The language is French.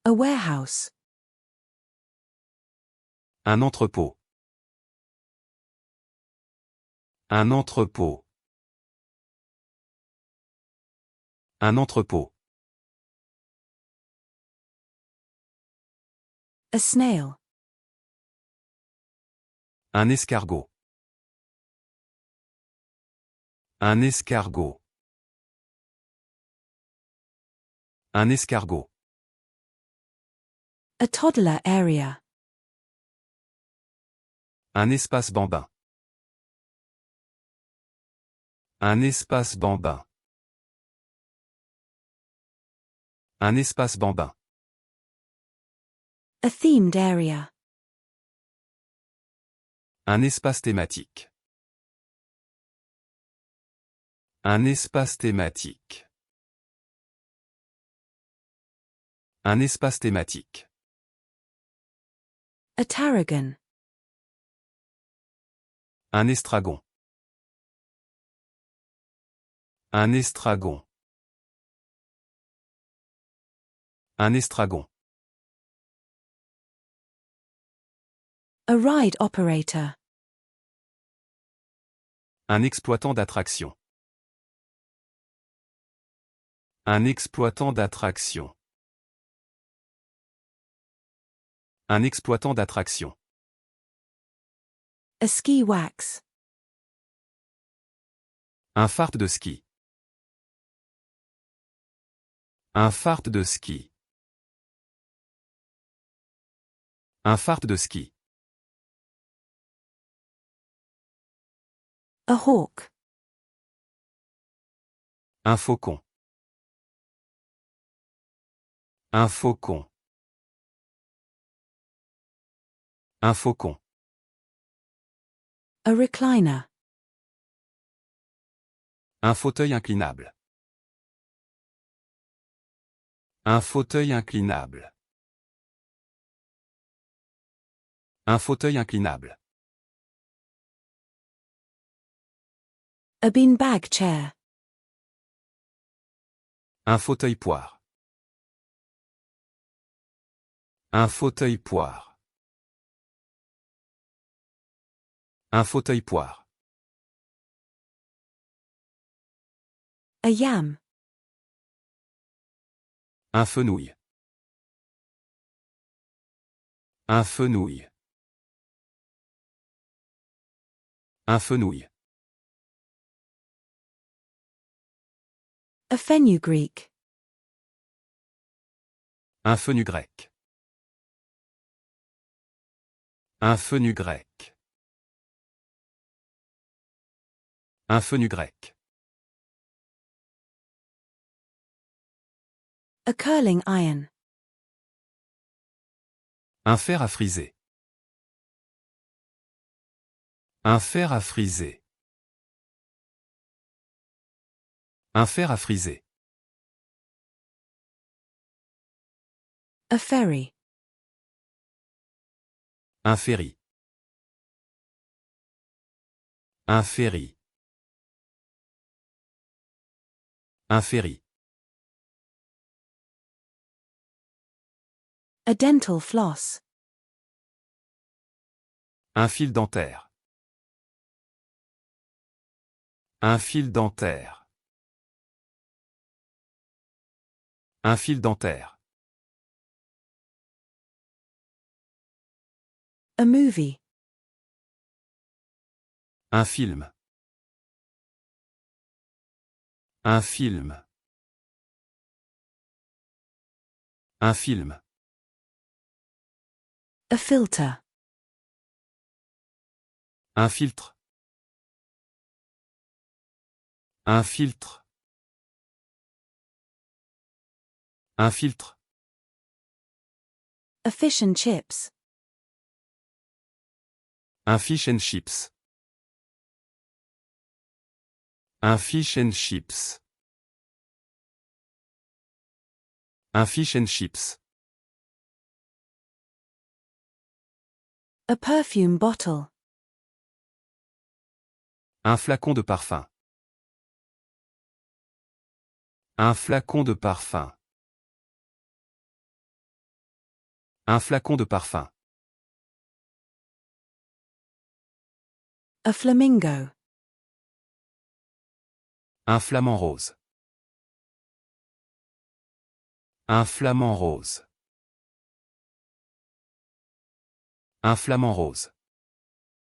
A warehouse. Un entrepôt. Un entrepôt. Un entrepôt. A snail. Un escargot. Un escargot. Un escargot. A toddler area. Un espace bambin. Un espace bambin. Un espace bambin. A themed area. Un espace thématique. Un espace thématique. Un espace thématique. A tarragon. Un estragon. Un estragon. Un estragon. A ride operator. Un exploitant d'attraction. Un exploitant d'attraction. Un exploitant d'attraction. A ski wax. Un fart de ski. Un fart de ski. Un fart de ski. A hawk. Un faucon. Un faucon. Un faucon. A recliner. Un fauteuil inclinable. Un fauteuil inclinable. Un fauteuil inclinable. A beanbag chair. Un fauteuil poire. Un fauteuil poire. Un fauteuil poire. A yam. Un fenouil. Un fenouil. Un fenouil. A fenugreek. Un fenugrec. Un fenugrec. Un fenugrec. A curling iron. Un fer à friser. Un fer à friser. Un fer à friser. A ferry. Un ferry. Un ferry. Un ferry. A dental floss. Un fil dentaire. Un fil dentaire. Un fil dentaire. A movie. Un film. Un film. Un film. A filter. Un filtre. Un filtre. Un filtre. A fish and chips. Un fish and chips. Un fish and chips. Un fish and chips. A perfume bottle. Un flacon de parfum. Un flacon de parfum. Un flacon de parfum. A flamingo. Un flamant rose. Un flamant rose. Un flamant rose.